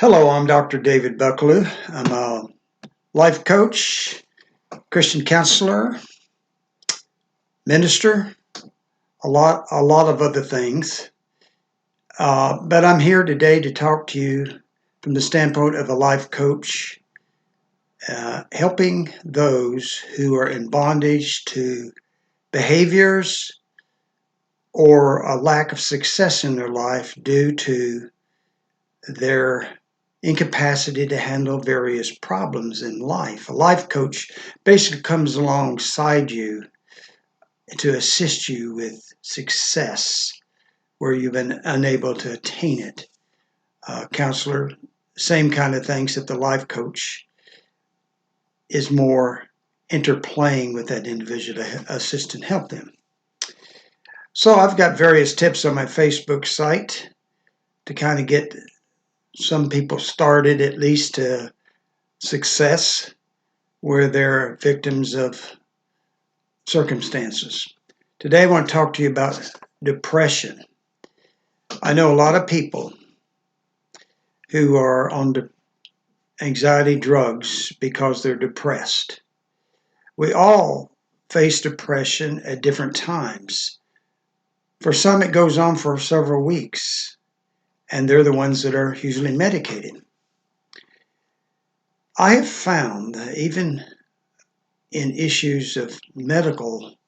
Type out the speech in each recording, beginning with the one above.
Hello, I'm Dr. David Bucklew. I'm a life coach, Christian counselor, minister, a lot of other things. But I'm here today to talk to you from the standpoint of a life coach, helping those who are in bondage to behaviors or a lack of success in their life due to their incapacity to handle various problems in life. A life coach basically comes alongside you to assist you with success where you've been unable to attain it. Counselor, same kind of things that the life coach is more interplaying with that individual to assist and help them. So I've got various tips on my Facebook site to kind of get some people started at least to success where they're victims of circumstances. Today I want to talk to you about depression. I know a lot of people who are on anxiety drugs because they're depressed. We all face depression at different times. For some it goes on for several weeks, and they're the ones that are usually medicated. I have found that even in issues of medical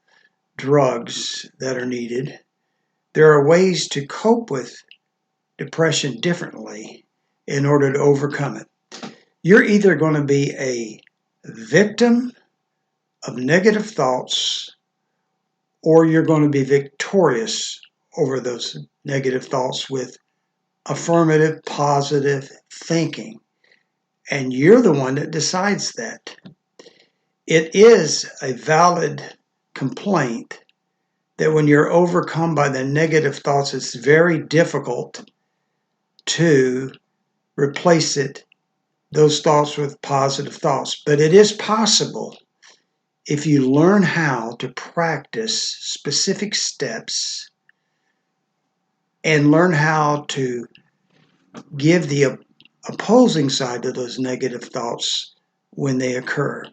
drugs that are needed, there are ways to cope with depression differently in order to overcome it. You're either going to be a victim of negative thoughts or you're going to be victorious over those negative thoughts with affirmative, positive thinking. And you're the one that decides that. It is a valid complaint that when you're overcome by the negative thoughts, it's very difficult to replace those thoughts with positive thoughts. But it is possible if you learn how to practice specific steps and learn how to give the opposing side to those negative thoughts when they occur.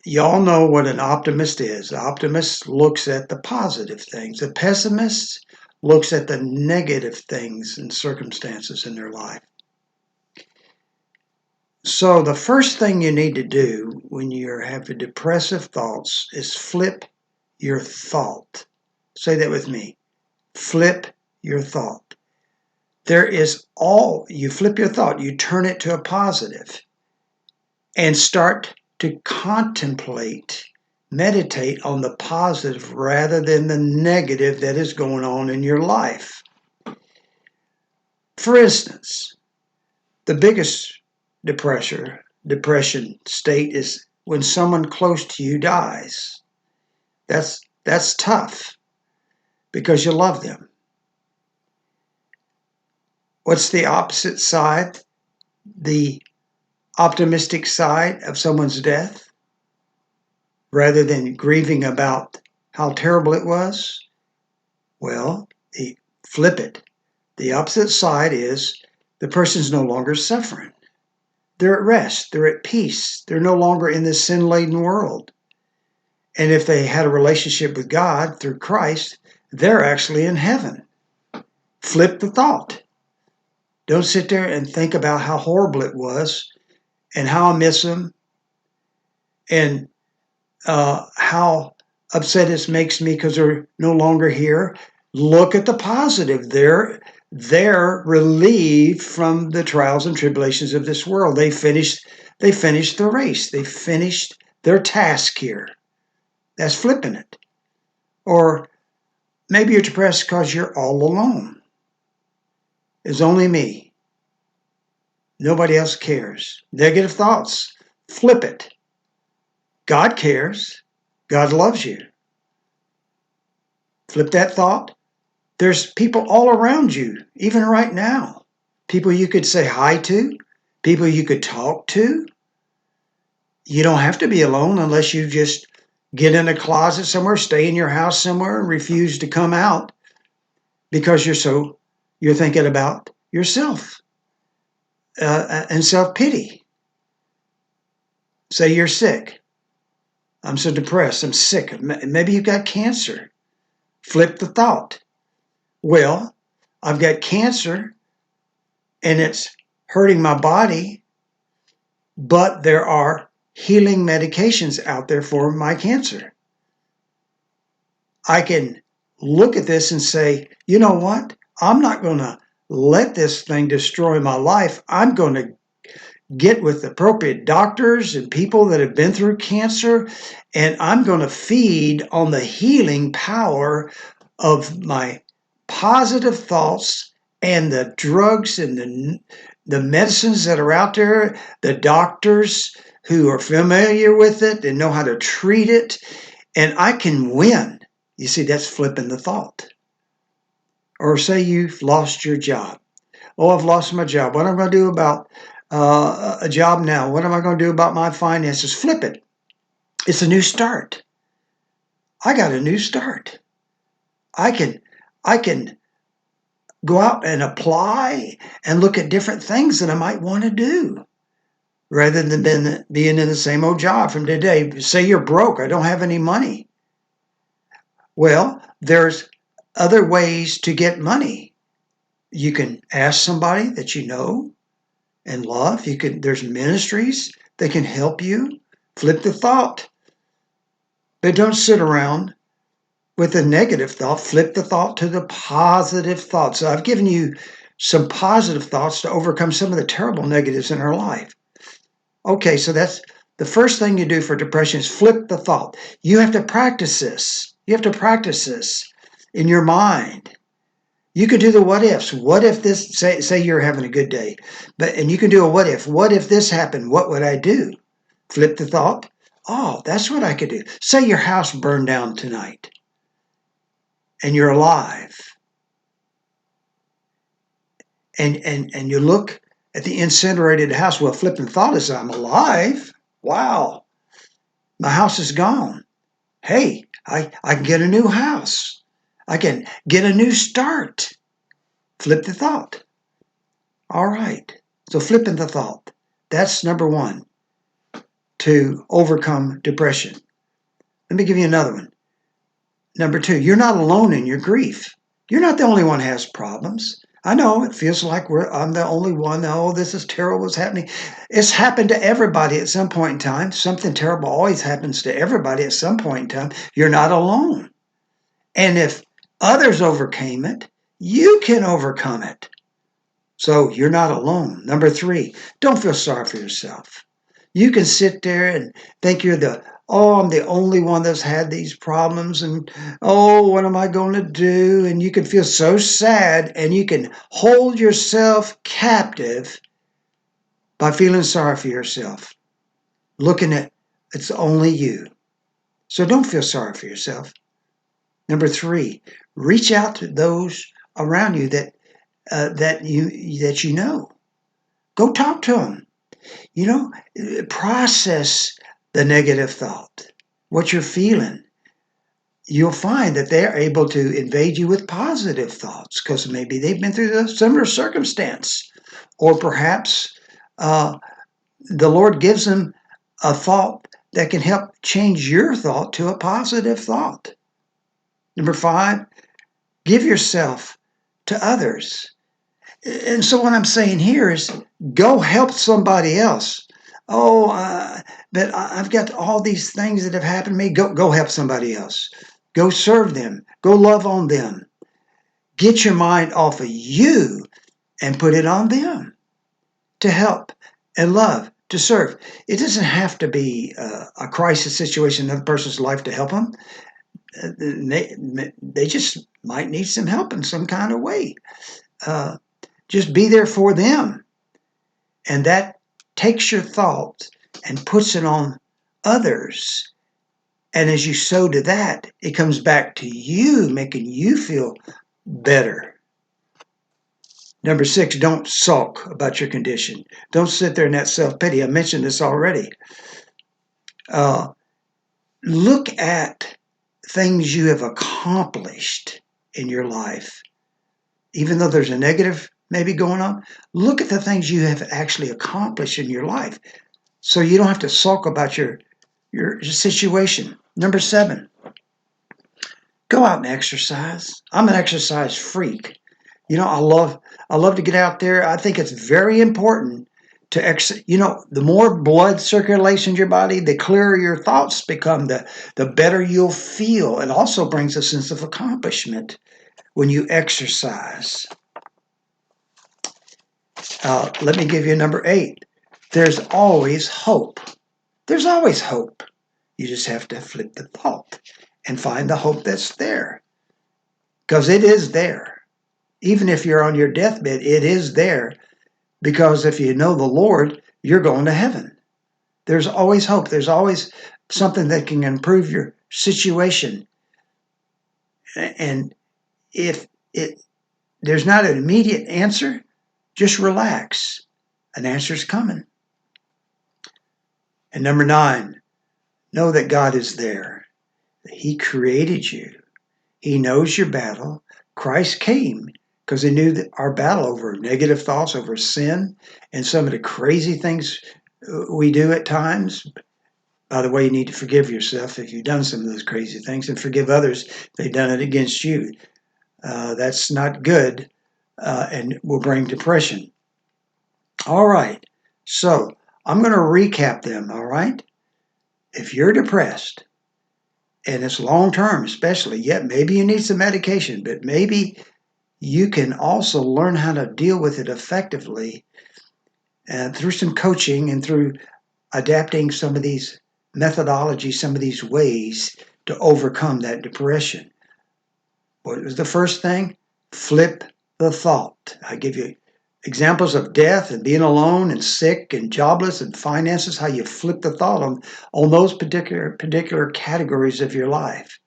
Y'all know what an optimist is. The optimist looks at the positive things. The pessimist looks at the negative things and circumstances in their life. So the first thing you need to do when you have depressive thoughts is flip your thought. Say that with me. Flip your thought. You flip your thought, you turn it to a positive and start to contemplate, meditate on the positive rather than the negative that is going on in your life. For instance, the biggest depression state is when someone close to you dies. That's tough because you love them. What's the opposite side? The optimistic side of someone's death, rather than grieving about how terrible it was? Well, flip it. The opposite side is the person's no longer suffering. They're at rest. They're at peace. They're no longer in this sin-laden world. And if they had a relationship with God through Christ, they're actually in heaven. Flip the thought. Don't sit there and think about how horrible it was and how I miss them and how upset it makes me because they're no longer here. Look at the positive. They're relieved from the trials and tribulations of this world. They finished the race. They finished their task here. That's flipping it. Or maybe you're depressed because you're all alone. It's only me. Nobody else cares. Negative thoughts. Flip it. God cares. God loves you. Flip that thought. There's people all around you, even right now. People you could say hi to. People you could talk to. You don't have to be alone unless you just get in a closet somewhere, stay in your house somewhere, and refuse to come out because you're thinking about yourself and self-pity. Say you're sick. I'm so depressed. I'm sick. Maybe you've got cancer. Flip the thought. Well, I've got cancer and it's hurting my body, but there are healing medications out there for my cancer. I can look at this and say, you know what? I'm not going to let this thing destroy my life. I'm going to get with appropriate doctors and people that have been through cancer, and I'm going to feed on the healing power of my positive thoughts and the drugs and the medicines that are out there, the doctors who are familiar with it and know how to treat it, and I can win. You see, that's flipping the thought. Or say you've lost your job. Oh, I've lost my job. What am I going to do about a job now? What am I going to do about my finances? Flip it. It's a new start. I got a new start. I can go out and apply and look at different things that I might want to do rather than being in the same old job from today. Say you're broke. I don't have any money. Well, there's other ways to get money. You can ask somebody that you know and love. There's ministries that can help you. Flip the thought. But don't sit around with a negative thought. Flip the thought to the positive thought. So I've given you some positive thoughts to overcome some of the terrible negatives in our life. Okay, so that's the first thing you do for depression is flip the thought. You have to practice this. You have to practice this in your mind. You can do the what ifs. What if this, say you're having a good day, and you can do a what if. What if this happened? What would I do? Flip the thought. Oh, that's what I could do. Say your house burned down tonight and you're alive. And you look at the incinerated house. Well, flipping the thought is I'm alive. Wow. My house is gone. Hey, I can get a new house. I can get a new start. Flip the thought. All right. So flipping the thought. That's number one to overcome depression. Let me give you another one. Number two, you're not alone in your grief. You're not the only one who has problems. I know it feels like I'm the only one. Oh, this is terrible. What's happening? It's happened to everybody at some point in time. Something terrible always happens to everybody at some point in time. You're not alone. And if others overcame it, you can overcome it. So you're not alone. Number three, don't feel sorry for yourself. You can sit there and think I'm the only one that's had these problems, and oh, what am I going to do? And you can feel so sad, and you can hold yourself captive by feeling sorry for yourself, looking at it's only you. So don't feel sorry for yourself. Number three, reach out to those around you that you know. Go talk to them. Process the negative thought, what you're feeling. You'll find that they're able to invade you with positive thoughts because maybe they've been through a similar circumstance, or perhaps the Lord gives them a thought that can help change your thought to a positive thought. Number five, give yourself to others. And so what I'm saying here is go help somebody else. Oh, but I've got all these things that have happened to me. Go help somebody else. Go serve them. Go love on them. Get your mind off of you and put it on them to help and love, to serve. It doesn't have to be a crisis situation in another person's life to help them. They just might need some help in some kind of way. Just be there for them. And that takes your thoughts and puts it on others. And as you sow to that, it comes back to you, making you feel better. Number six, don't sulk about your condition. Don't sit there in that self-pity. I mentioned this already. Look at things you have accomplished in your life. Even though there's a negative maybe going on. Look at the things you have actually accomplished in your life so you don't have to sulk about your situation. Number 7, go out and exercise. I'm an exercise freak. I love to get out there. I think it's very important to the more blood circulation in your body, the clearer your thoughts become, the better you'll feel. It also brings a sense of accomplishment when you exercise. Let me give you number 8. There's always hope. There's always hope. You just have to flip the thought and find the hope that's there. Because it is there. Even if you're on your deathbed, it is there. Because if you know the Lord, you're going to heaven. There's always hope. There's always something that can improve your situation. And if there's not an immediate answer, just relax. An answer's coming. And number 9, know that God is there. He created you. He knows your battle. Christ came because he knew that our battle over negative thoughts, over sin, and some of the crazy things we do at times. By the way, you need to forgive yourself if you've done some of those crazy things, and forgive others if they've done it against you. That's not good, and will bring depression. All right, so I'm going to recap them, all right? If you're depressed, and it's long-term especially, maybe you need some medication, but maybe you can also learn how to deal with it effectively through some coaching and through adapting some of these methodologies, some of these ways to overcome that depression. What was the first thing? Flip the thought. I give you examples of death and being alone and sick and jobless and finances, how you flip the thought on those particular categories of your life.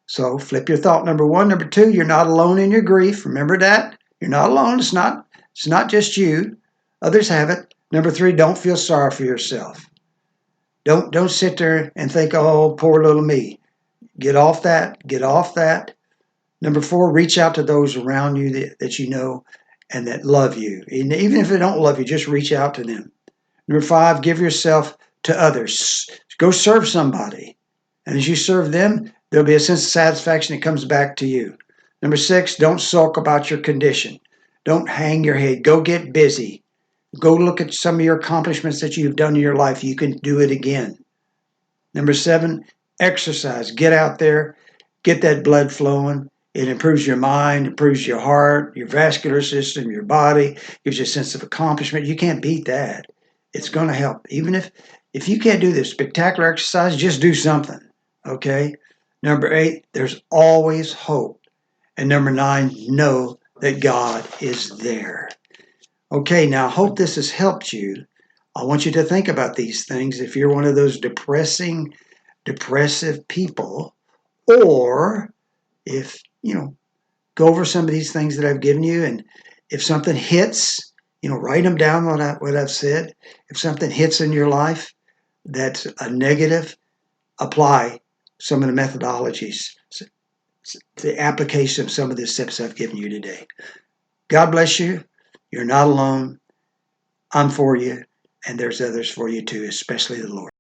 So flip your thought, number 1. Number 2, you're not alone in your grief. Remember that? You're not alone. It's not just you. Others have it. Number 3, don't feel sorry for yourself. Don't sit there and think, oh, poor little me. Get off that. Get off that. Number 4, reach out to those around you that you know and that love you. And even if they don't love you, just reach out to them. Number 5, give yourself to others. Go serve somebody. And as you serve them, there'll be a sense of satisfaction that comes back to you. Number 6, don't sulk about your condition. Don't hang your head. Go get busy. Go look at some of your accomplishments that you've done in your life. You can do it again. Number 7, exercise. Get out there. Get that blood flowing. It improves your mind, improves your heart, your vascular system, your body, gives you a sense of accomplishment. You can't beat that. It's going to help. Even if you can't do this spectacular exercise, just do something, okay? Number 8, there's always hope. And number 9, know that God is there. Okay, now I hope this has helped you. I want you to think about these things if you're one of those depressive people, or if, go over some of these things that I've given you, and if something hits, write them down what I've said. If something hits in your life that's a negative, apply some of the methodologies, the application of some of the steps I've given you today. God bless you. You're not alone. I'm for you, and there's others for you too, especially the Lord.